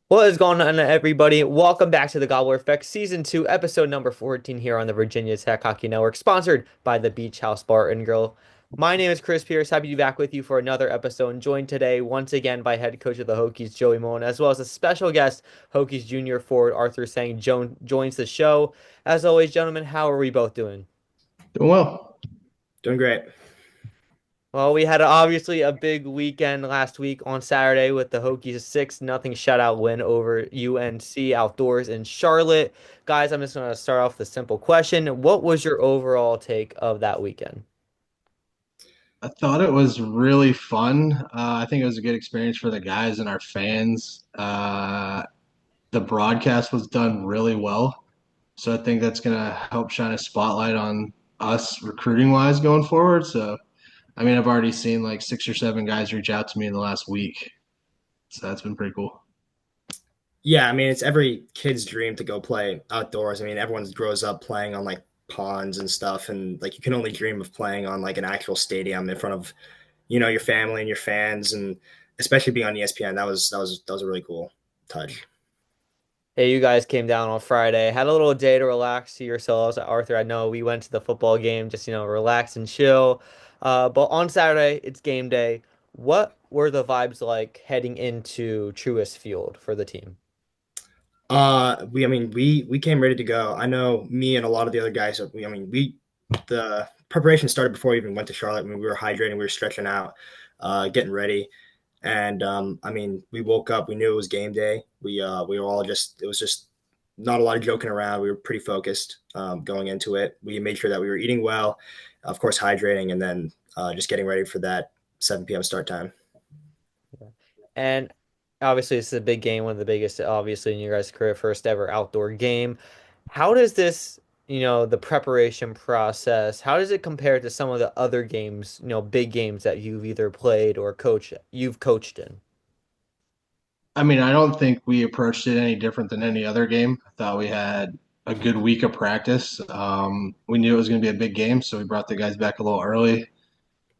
What is going on, everybody? Welcome back to the Gobbler Effect, Season 2, Episode number 14 here on the Virginia Tech Hockey Network, sponsored by the Beach House Bar and Grill. My name is Chris Pierce. Happy to be back with you for another episode, and joined today once again by head coach of the Hokies, Joey Mullen, as well as a special guest, Hokies junior forward Arthur Seng joins the show. As always, gentlemen, how are we both doing? Doing well. Doing great. Well, we had obviously a big weekend last week on Saturday with the Hokies 6-0 shutout win over UNC outdoors in Charlotte. Guys, I'm just going to start off with a simple question. What was your overall take of that weekend? I thought it was really fun. I think it was a good experience for the guys and our fans. The broadcast was done really well. So I think that's going to help shine a spotlight on us recruiting wise going forward. So, I mean, I've already seen like six or seven guys reach out to me in the last week. So that's been pretty cool. Yeah, I mean, it's every kid's dream to go play outdoors. I mean, everyone grows up playing on like ponds and stuff, and like you can only dream of playing on like an actual stadium in front of, your family and your fans, and especially being on ESPN. That was a really cool touch. Hey, you guys came down on Friday, had a little day to relax to yourselves. Arthur, I know we went to the football game, just, relax and chill. But on Saturday, it's game day. What were the vibes like heading into Truist Field for the team? We came ready to go. I know me and a lot of the other guys. The preparation started before we even went to Charlotte. I mean, we were hydrating, we were stretching out, getting ready, and we woke up. We knew it was game day. We were all just. It was just not a lot of joking around. We were pretty focused going into it. We made sure that we were eating well, of course, hydrating, and then just getting ready for that 7 p.m. start time. And obviously, this is a big game, one of the biggest, obviously, in your guys' career, first ever outdoor game. How does this, the preparation process, how does it compare to some of the other games, big games that you've either played or you've coached in? I mean, I don't think we approached it any different than any other game. I thought we had a good week of practice. We knew it was going to be a big game, so we brought the guys back a little early.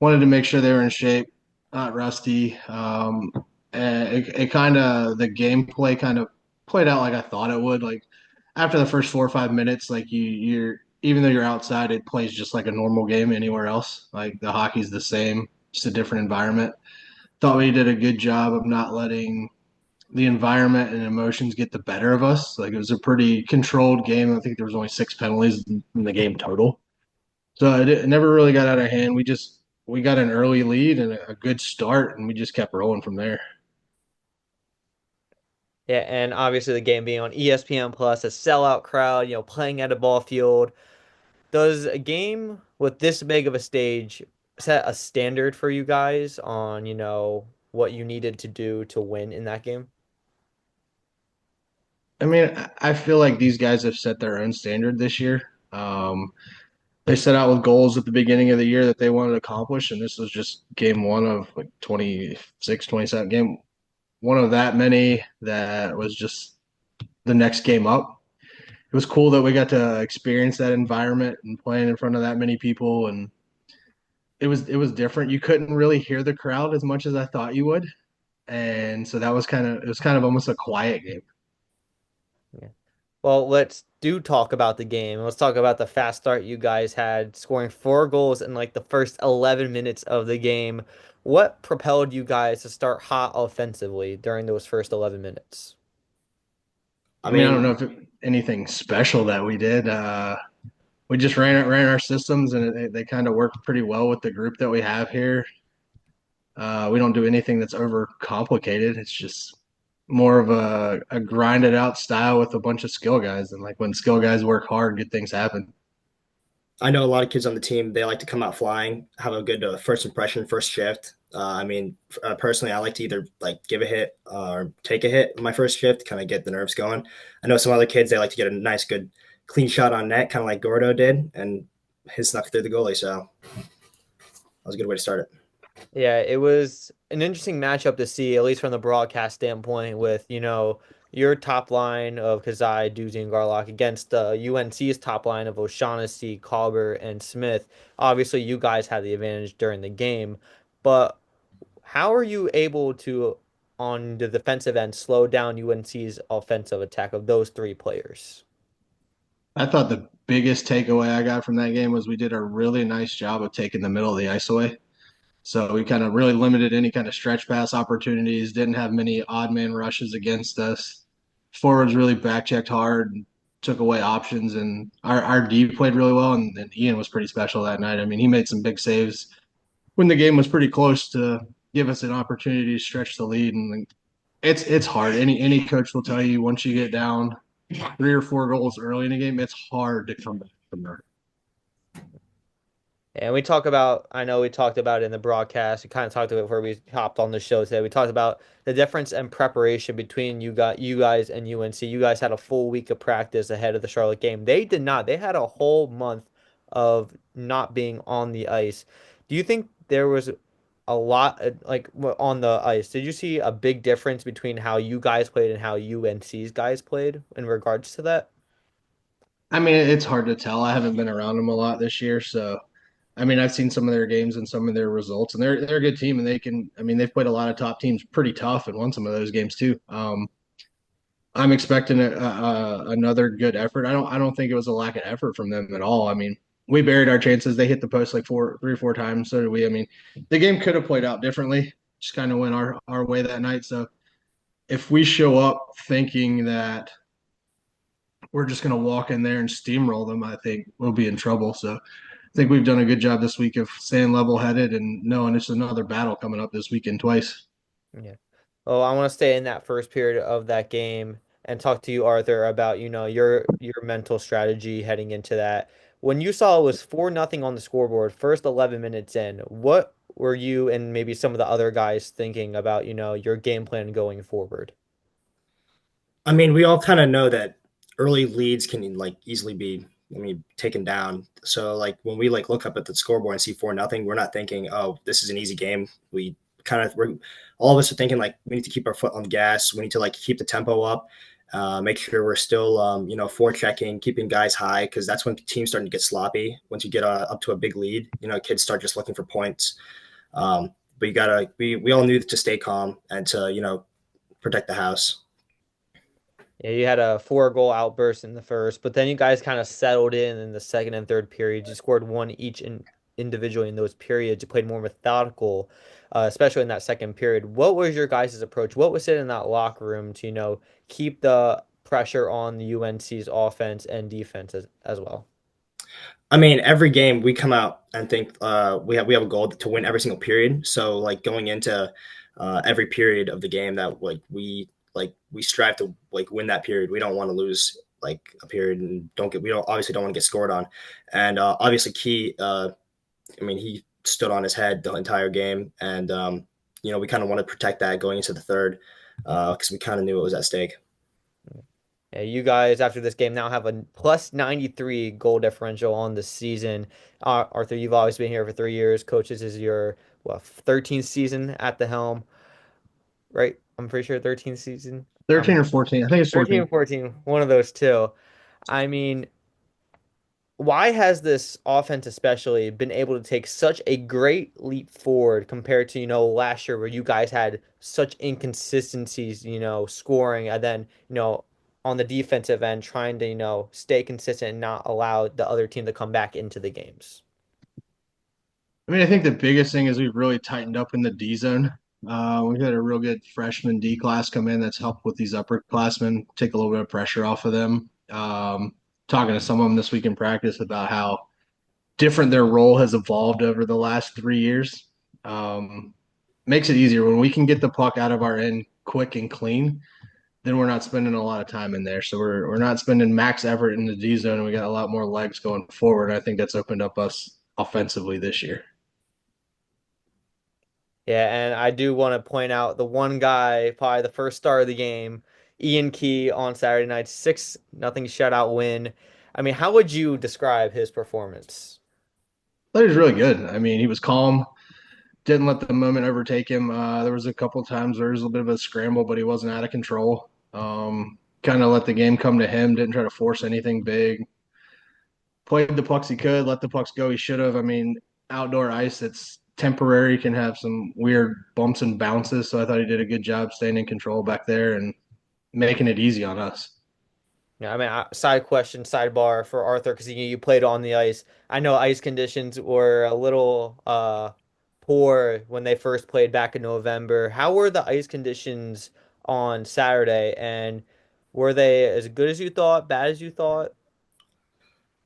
Wanted to make sure they were in shape, not rusty. And it kind of the gameplay kind of played out like I thought it would. Like after the first 4 or 5 minutes, like you're even though you're outside, it plays just like a normal game anywhere else. Like the hockey's the same, just a different environment. Thought we did a good job of not letting the environment and emotions get the better of us. Like it was a pretty controlled game. I think there was only six penalties in the game total. So it never really got out of hand. We got an early lead and a good start, and we just kept rolling from there. Yeah, and obviously the game being on ESPN Plus, a sellout crowd, playing at a ball field. Does a game with this big of a stage set a standard for you guys on, what you needed to do to win in that game? I mean, I feel like these guys have set their own standard this year. They set out with goals at the beginning of the year that they wanted to accomplish, and this was just game one of like 26, 27 game one of that many that was just the next game up. It was cool that we got to experience that environment and playing in front of that many people, and it was different. You couldn't really hear the crowd as much as I thought you would, and so that was kind of almost a quiet game. Yeah. Well, let's do talk about the game. Let's talk about the fast start you guys had, scoring 4 goals in like the first 11 minutes of the game. What propelled you guys to start hot offensively during those first 11 minutes? I I mean, I don't mean, know if anything special that we did. We just ran our systems, and they kind of worked pretty well with the group that we have here. We don't do anything that's over complicated. It's just more of a grinded out style with a bunch of skill guys. And like when skill guys work hard, good things happen. I know a lot of kids on the team, they like to come out flying, have a good first impression, first shift. Personally, I like to either like give a hit or take a hit in my first shift, kind of get the nerves going. I know some other kids, they like to get a nice, good, clean shot on net, kind of like Gordo did, and his snuck through the goalie. So that was a good way to start it. Yeah, it was an interesting matchup to see, at least from the broadcast standpoint, with, your top line of Kazai, Doozy, and Garlock against UNC's top line of O'Shaughnessy, Colbert, and Smith. Obviously, you guys had the advantage during the game, but how are you able to on the defensive end slowed down UNC's offensive attack of those three players? I thought the biggest takeaway I got from that game was we did a really nice job of taking the middle of the ice away. So we kind of really limited any kind of stretch pass opportunities, didn't have many odd man rushes against us. Forwards really back checked hard, took away options, and our D played really well. And Ian was pretty special that night. I mean, he made some big saves when the game was pretty close to give us an opportunity to stretch the lead. And it's hard. Any coach will tell you once you get down 3 or 4 goals early in a game, it's hard to come back from there. And we talk about, I know we talked about it in the broadcast. We kind of talked about it before we hopped on the show today. We talked about the difference in preparation between you guys and UNC. You guys had a full week of practice ahead of the Charlotte game. They did not. They had a whole month of not being on the ice. Do you think there was a lot like on the ice? Did you see a big difference between how you guys played and how UNC's guys played in regards to that? I mean, it's hard to tell. I haven't been around them a lot this year, so I mean, I've seen some of their games and some of their results, and they're a good team, and they can. I mean, they've played a lot of top teams pretty tough and won some of those games too. I'm expecting another good effort. I don't think it was a lack of effort from them at all. I mean, we buried our chances. They hit the post like 3 or 4 times. So did we. I mean, the game could have played out differently. Just kind of went our way that night. So if we show up thinking that we're just going to walk in there and steamroll them, I think we'll be in trouble. So I think we've done a good job this week of staying level headed and knowing it's another battle coming up this weekend twice. Yeah. Well, I want to stay in that first period of that game and talk to you, Arthur, about, your mental strategy heading into that. When you saw it was 4-0 on the scoreboard, first 11 minutes in, what were you and maybe some of the other guys thinking about, your game plan going forward? I mean, we all kind of know that early leads can like easily be, I mean, taken down. So like when we like look up at the scoreboard and see 4-0, we're not thinking, oh, this is an easy game. We're all of us are thinking like we need to keep our foot on the gas. We need to like keep the tempo up, make sure we're still, forechecking, keeping guys high because that's when teams starting to get sloppy. Once you get up to a big lead, kids start just looking for points. But we all knew to stay calm and to protect the house. Yeah, you had a 4-goal outburst in the first, but then you guys kind of settled in the second and third periods. You scored one each individually in those periods. You played more methodical, especially in that second period. What was your guys' approach? What was it in that locker room to, keep the pressure on the UNC's offense and defense as well? I mean, every game we come out and think we have a goal to win every single period. So like going into every period of the game that we strive to like win that period. We don't want to lose like a period and we don't obviously don't want to get scored on. And obviously Key, I mean, he stood on his head the entire game, and we kind of want to protect that going into the third because we kind of knew it was at stake. Yeah, you guys, after this game, now have a plus 93 goal differential on the season. Arthur, you've always been here for 3 years. Coaches is your, 13th season at the helm, right? I'm pretty sure 13th season. 13 or 14. I think it's 13 14. and 14, one of those two. I mean, why has this offense especially been able to take such a great leap forward compared to, last year where you guys had such inconsistencies, scoring and then, on the defensive end trying to, stay consistent and not allow the other team to come back into the games? I mean, I think the biggest thing is we've really tightened up in the D zone. We've had a real good freshman D class come in that's helped with these upperclassmen, take a little bit of pressure off of them. Talking to some of them this week in practice about how different their role has evolved over the last 3 years. Makes it easier when we can get the puck out of our end quick and clean. Then we're not spending a lot of time in there, so we're not spending max effort in the D zone, and we got a lot more legs going forward. I think that's opened up us offensively this year. Yeah, and I do want to point out the one guy, probably the first star of the game, Ian Key on Saturday night, 6-0 shutout win. I mean, how would you describe his performance? But he was really good. I mean, he was calm, didn't let the moment overtake him. There was a couple times where there was a little bit of a scramble, but he wasn't out of control. Kind of let the game come to him. Didn't try to force anything big. Played the pucks he could, let the pucks go he should have. I mean, outdoor ice, it's temporary, can have some weird bumps and bounces. So I thought he did a good job staying in control back there and making it easy on us. Yeah, I mean, side question, sidebar for Arthur, because you played on the ice. I know ice conditions were a little poor when they first played back in November. How were the ice conditions on Saturday, and were they as good as you thought, bad as you thought?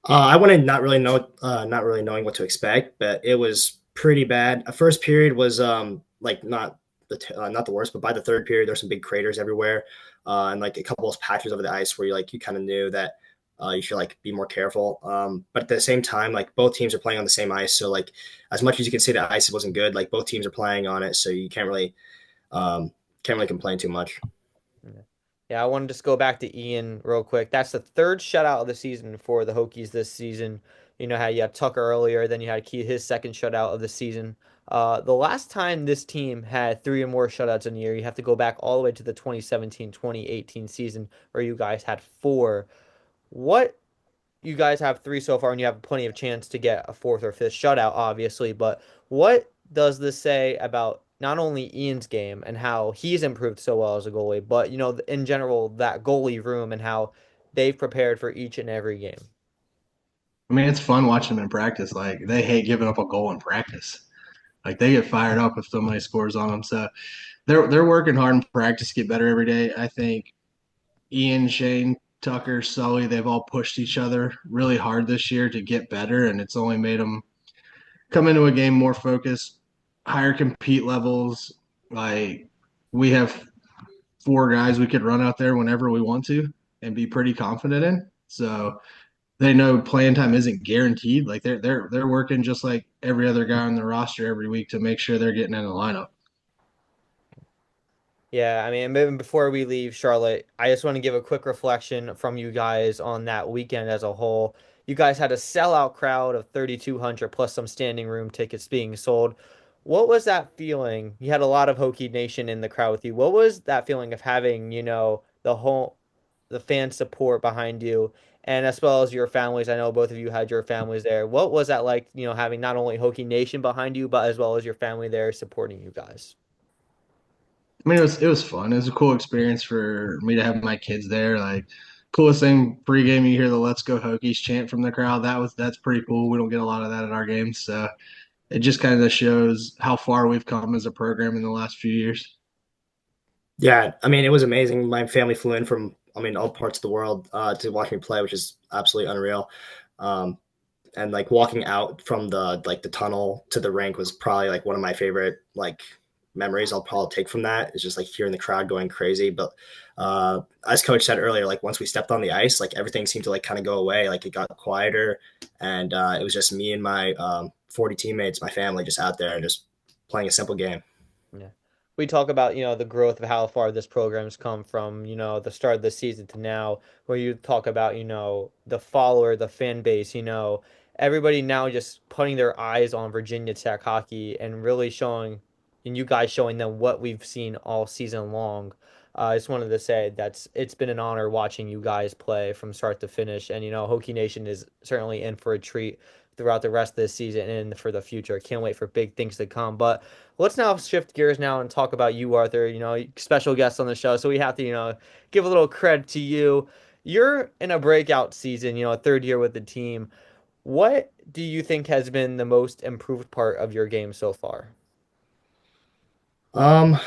I went in not really knowing what to expect, but it was pretty bad. A first period was like not the worst, but by the third period, there's some big craters everywhere, and like a couple of patches over the ice where you kind of knew that you should like be more careful. But at the same time, like both teams are playing on the same ice, so like as much as you can say the ice wasn't good, like both teams are playing on it, so you um, can't really complain too much. Yeah. Yeah, I want to just go back to Ian real quick. That's the third shutout of the season for the Hokies this season. You know how you had Tucker earlier, then you had Key, his second shutout of the season. The last time this team had three or more shutouts in a year, you have to go back all the way to the 2017-2018 season where you guys had four. What you guys have three so far, and you have plenty of chance to get a fourth or fifth shutout, obviously. But what does this say about not only Ian's game and how he's improved so well as a goalie, but in general that goalie room and how they've prepared for each and every game? I mean, it's fun watching them in practice. Like they hate giving up a goal in practice. Like they get fired up if somebody scores on them. So they're working hard in practice to get better every day. I think Ian, Shane, Tucker, Sully, they've all pushed each other really hard this year to get better, and it's only made them come into a game more focused, higher compete levels. Like we have four guys we could run out there whenever we want to and be pretty confident in. So they know playing time isn't guaranteed. Like they're working just like every other guy on the roster every week to make sure they're getting in the lineup. Yeah, I mean, maybe before we leave Charlotte, I just want to give a quick reflection from you guys on that weekend as a whole. You guys had a sellout crowd of 3,200 plus some standing room tickets being sold. What was that feeling? You had a lot of Hokie Nation in the crowd with you. What was that feeling of having, the fan support behind you, and as well as your families? I know both of you had your families there. What was that like, having not only Hokie Nation behind you, but as well as your family there supporting you guys? I mean, it was fun. It was a cool experience for me to have my kids there. Like, coolest thing pregame, you hear the "Let's Go Hokies" chant from the crowd. That's pretty cool. We don't get a lot of that at our games, so it just kind of shows how far we've come as a program in the last few years. Yeah, I mean, it was amazing. My family flew in from, I mean, all parts of the world to watch me play, which is absolutely unreal. Um, and like walking out from the tunnel to the rink was probably like one of my favorite like memories I'll probably take from that. It's just like hearing the crowd going crazy. But as coach said earlier, like once we stepped on the ice, like everything seemed to like kind of go away. Like it got quieter, and it was just me and my 40 teammates, my family, just out there and just playing a simple game. Yeah. We talk about, the growth of how far this program's come from, the start of the season to now, where you talk about, the follower, the fan base, everybody now just putting their eyes on Virginia Tech hockey and really showing, and you guys showing them what we've seen all season long. I just wanted to say it's been an honor watching you guys play from start to finish. And, Hokie Nation is certainly in for a treat throughout the rest of this season and for the future. Can't wait for big things to come. But let's now shift gears now and talk about you, Arthur. Special guest on the show, so we have to, give a little credit to you. You're in a breakout season, a third year with the team. What do you think has been the most improved part of your game so far? Um,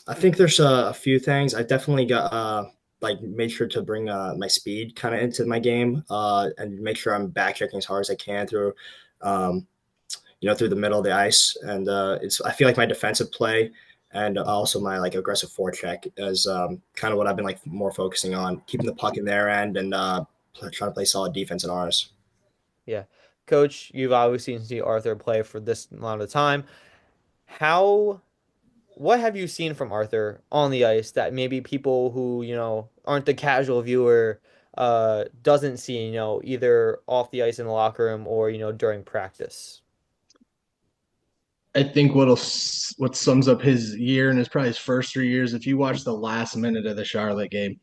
I think there's a few things. I definitely got like made sure to bring my speed kind of into my game and make sure I'm back checking as hard as I can through um, through the middle of the ice. And it's I feel like my defensive play and also my like aggressive forecheck is kind of what I've been like more focusing on, keeping the puck in their end and trying to play solid defense in ours. Yeah. Coach, you've obviously seen Arthur play for this amount of time. How what have you seen from Arthur on the ice that maybe people who, aren't the casual viewer doesn't see, either off the ice in the locker room or, during practice? I think what sums up his year and his probably his first 3 years, if you watch the last minute of the Charlotte game,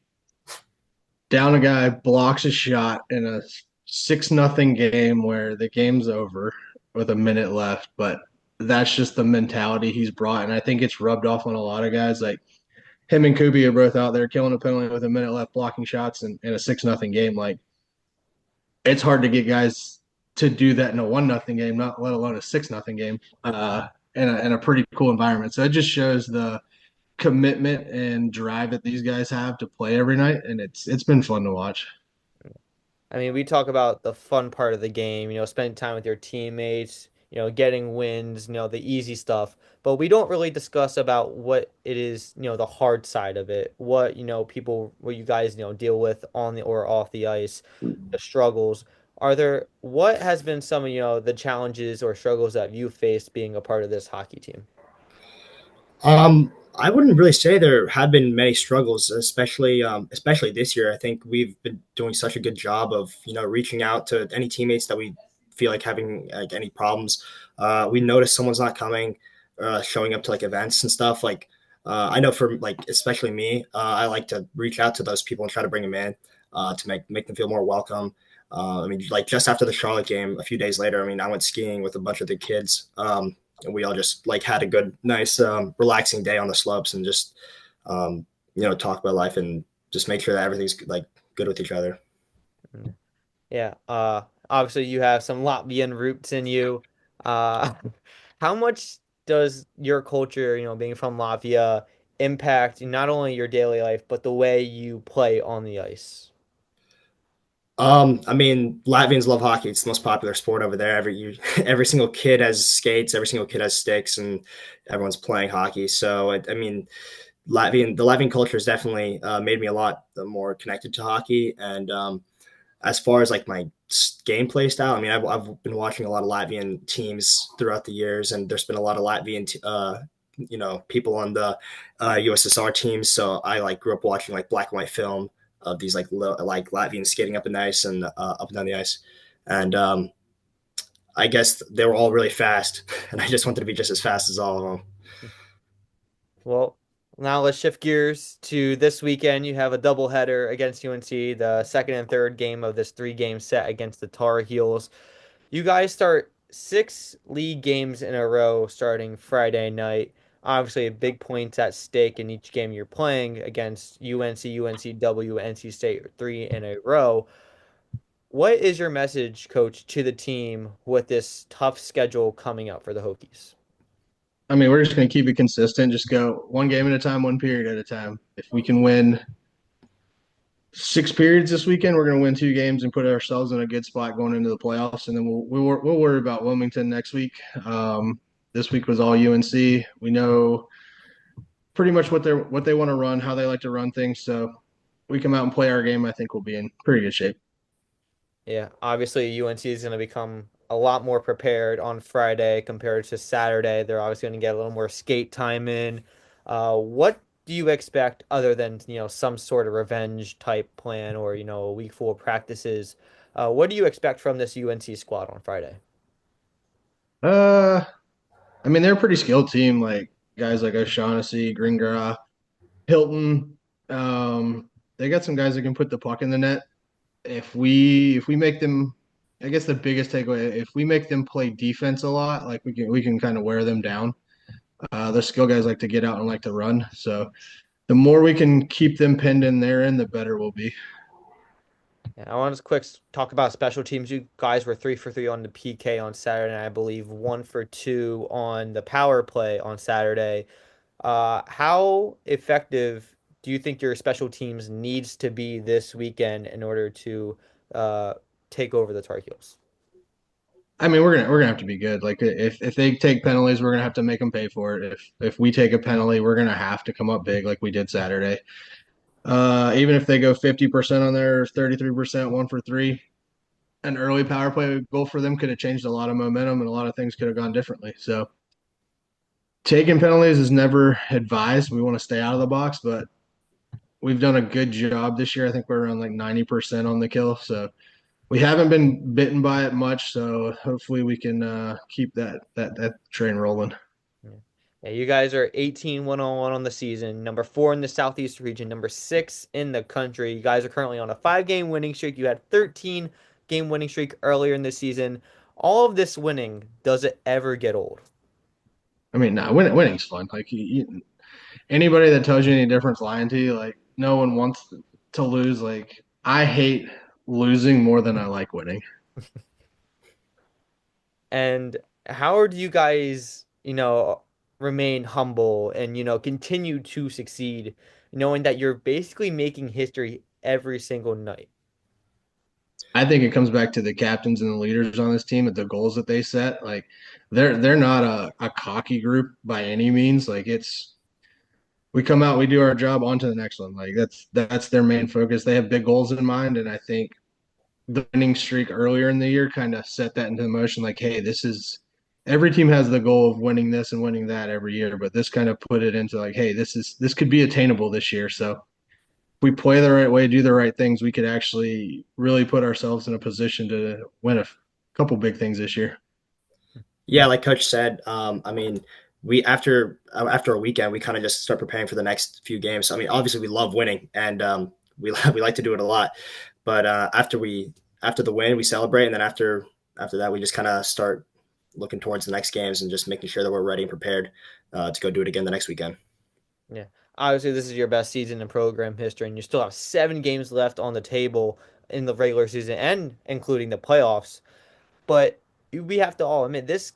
down a guy blocks a shot in a 6-0 game where the game's over with a minute left, but that's just the mentality he's brought, and I think it's rubbed off on a lot of guys. Like him and Kubi are both out there killing a penalty with a minute left, blocking shots in a 6-0 game. Like it's hard to get guys to do that in a 1-0 game, not let alone a 6-0 game, in a pretty cool environment. So it just shows the commitment and drive that these guys have to play every night, and it's been fun to watch. I mean, we talk about the fun part of the game, spending time with your teammates, getting wins, the easy stuff, but we don't really discuss about what it is, the hard side of it, what, what you guys, deal with on the or off the ice, the struggles. What has been some of, the challenges or struggles that you faced being a part of this hockey team? I wouldn't really say there have been many struggles, especially this year. I think we've been doing such a good job of reaching out to any teammates that we feel like having like any problems. We notice someone's not coming, showing up to like events and stuff. Like I know for like especially me, I like to reach out to those people and try to bring them in to make them feel more welcome. I mean, like just after the Charlotte game, a few days later, I mean, I went skiing with a bunch of the kids. And we all just like had a good, nice, relaxing day on the slopes and just, talk about life and just make sure that everything's like good with each other. Yeah. Obviously you have some Latvian roots in you. Uh, how much does your culture, being from Latvia, impact not only your daily life, but the way you play on the ice? I mean, Latvians love hockey. It's the most popular sport over there. Every single kid has skates. Every single kid has sticks, and everyone's playing hockey. So, I mean, the Latvian culture has definitely made me a lot more connected to hockey. And as far as like my gameplay style, I mean, I've been watching a lot of Latvian teams throughout the years, and there's been a lot of people on the USSR teams. So I like grew up watching like black and white film of these like Latvians skating up and ice and up and down the ice, and I guess they were all really fast, and I just wanted to be just as fast as all of them. Well, now let's shift gears to this weekend. You have a doubleheader against UNC, the second and third game of this three-game set against the Tar Heels. You guys start six league games in a row starting Friday night. Obviously, big points at stake in each game you're playing against UNC, UNCW, NC State, three in a row. What is your message, coach, to the team with this tough schedule coming up for the Hokies? I mean, we're just going to keep it consistent. Just go one game at a time, one period at a time. If we can win 6 periods this weekend, we're going to win 2 games and put ourselves in a good spot going into the playoffs. And then we'll worry about Wilmington next week. This week was all UNC. We know pretty much what they want to run, how they like to run things. So we come out and play our game. I think we'll be in pretty good shape. Yeah, obviously UNC is going to become a lot more prepared on Friday compared to Saturday. They're obviously going to get a little more skate time in. What do you expect other than, some sort of revenge type plan or, a week full of practices? What do you expect from this UNC squad on Friday? Uh, I mean, they're a pretty skilled team. Like guys like O'Shaughnessy, Gringra, Hilton. They got some guys that can put the puck in the net. If we make them, I guess the biggest takeaway, if we make them play defense a lot, like we can kind of wear them down. Their skill guys like to get out and like to run. So the more we can keep them pinned in their end, the better we'll be. Yeah, I want to quick talk about special teams. You guys were 3 for 3 on the PK on Saturday, and I believe 1 for 2 on the power play on Saturday. How effective do you think your special teams needs to be this weekend in order to uh, take over the Tar Heels? I mean, we're gonna have to be good. Like if they take penalties, we're gonna have to make them pay for it. If we take a penalty, we're gonna have to come up big like we did Saturday. Even if they go 50% on their 33%, 1 for 3, an early power play goal for them could have changed a lot of momentum and a lot of things could have gone differently. So taking penalties is never advised. We want to stay out of the box, but we've done a good job this year. I think we're around like 90% on the kill. So we haven't been bitten by it much. So hopefully we can keep that train rolling. Yeah. Yeah, you guys are 18-101 on the season, number 4 in the Southeast region, number 6 in the country. You guys are currently on a 5-game winning streak. You had 13-game winning streak earlier in the season. All of this winning, does it ever get old? I mean, nah, winning's fun. Like anybody that tells you any different's lying to you. Like no one wants to lose. Like I hate losing more than I like winning. And how do you guys, remain humble and, continue to succeed, knowing that you're basically making history every single night? I think it comes back to the captains and the leaders on this team and the goals that they set. Like they're not a cocky group by any means. Like it's we come out, we do our job, on to the next one. Like that's their main focus. They have big goals in mind, and I think the winning streak earlier in the year kind of set that into motion. Like, hey, this is every team has the goal of winning this and winning that every year, but this kind of put it into like, hey, this could be attainable this year. So if we play the right way, do the right things, we could actually really put ourselves in a position to win a couple big things this year. Yeah, like Coach said, I mean, we after a weekend, we kind of just start preparing for the next few games. I mean, obviously, we love winning, and we like to do it a lot. But after the win, we celebrate, and then after that, we just kind of start looking towards the next games and just making sure that we're ready and prepared to go do it again the next weekend. Yeah. Obviously, this is your best season in program history, and you still have 7 games left on the table in the regular season and including the playoffs. But we have to all admit, this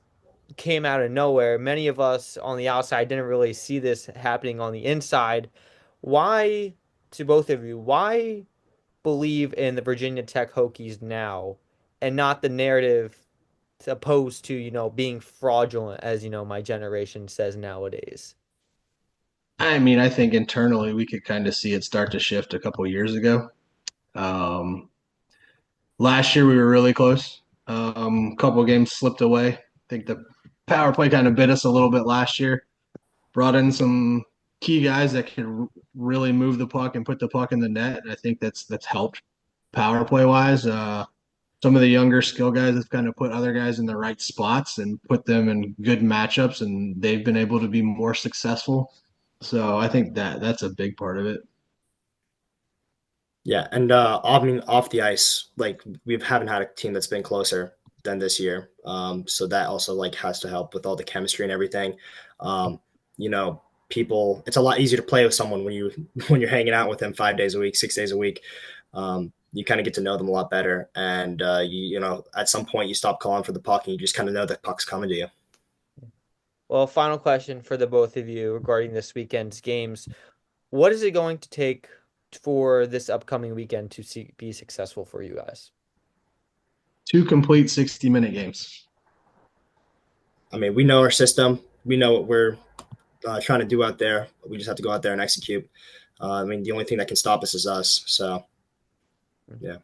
came out of nowhere. Many of us on the outside didn't really see this happening on the inside. Why, to both of you, why believe in the Virginia Tech Hokies now and not the narrative opposed to, being fraudulent, as, my generation says nowadays? I mean, I think internally we could kind of see it start to shift a couple years ago. Um, Last year we were really close. A couple of games slipped away. I think the power play kind of bit us a little bit last year. Brought in some key guys that could really move the puck and put the puck in the net. And I think that's helped power play wise. Some of the younger skill guys have kind of put other guys in the right spots and put them in good matchups, and they've been able to be more successful. So I think that's a big part of it. Yeah, and I mean, off the ice, like we haven't had a team that's been closer than this year. So that also like has to help with all the chemistry and everything. Um, you know, people, it's a lot easier to play with someone when you when you're hanging out with them 5 days a week, 6 days a week. You kind of get to know them a lot better, and you know, at some point you stop calling for the puck and you just kind of know the puck's coming to you. Well, final question for the both of you regarding this weekend's games. What is it going to take for this upcoming weekend to be successful for you guys? Two complete 60-minute games. I mean, we know our system, we know what we're trying to do out there. We just have to go out there and execute. I mean, the only thing that can stop us is us. So, yeah.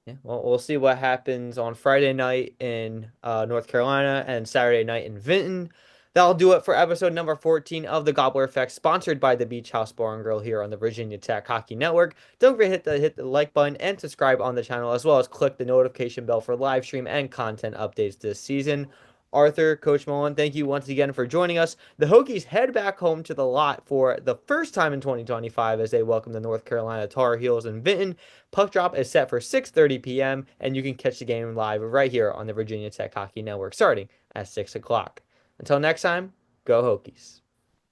Yeah, well, we'll see what happens on Friday night in North Carolina and Saturday night in Vinton. That'll do it for episode number 14 of the Gobbler Effect, sponsored by the Beach House Bar and Grill here on the Virginia Tech Hockey Network. Don't forget to hit the like button and subscribe on the channel, as well as click the notification bell for live stream and content updates this season. Arthur, Coach Mullen, thank you once again for joining us. The Hokies head back home to the lot for the first time in 2025 as they welcome the North Carolina Tar Heels in Vinton. Puck drop is set for 6:30 p.m., and you can catch the game live right here on the Virginia Tech Hockey Network starting at 6 o'clock. Until next time, go Hokies.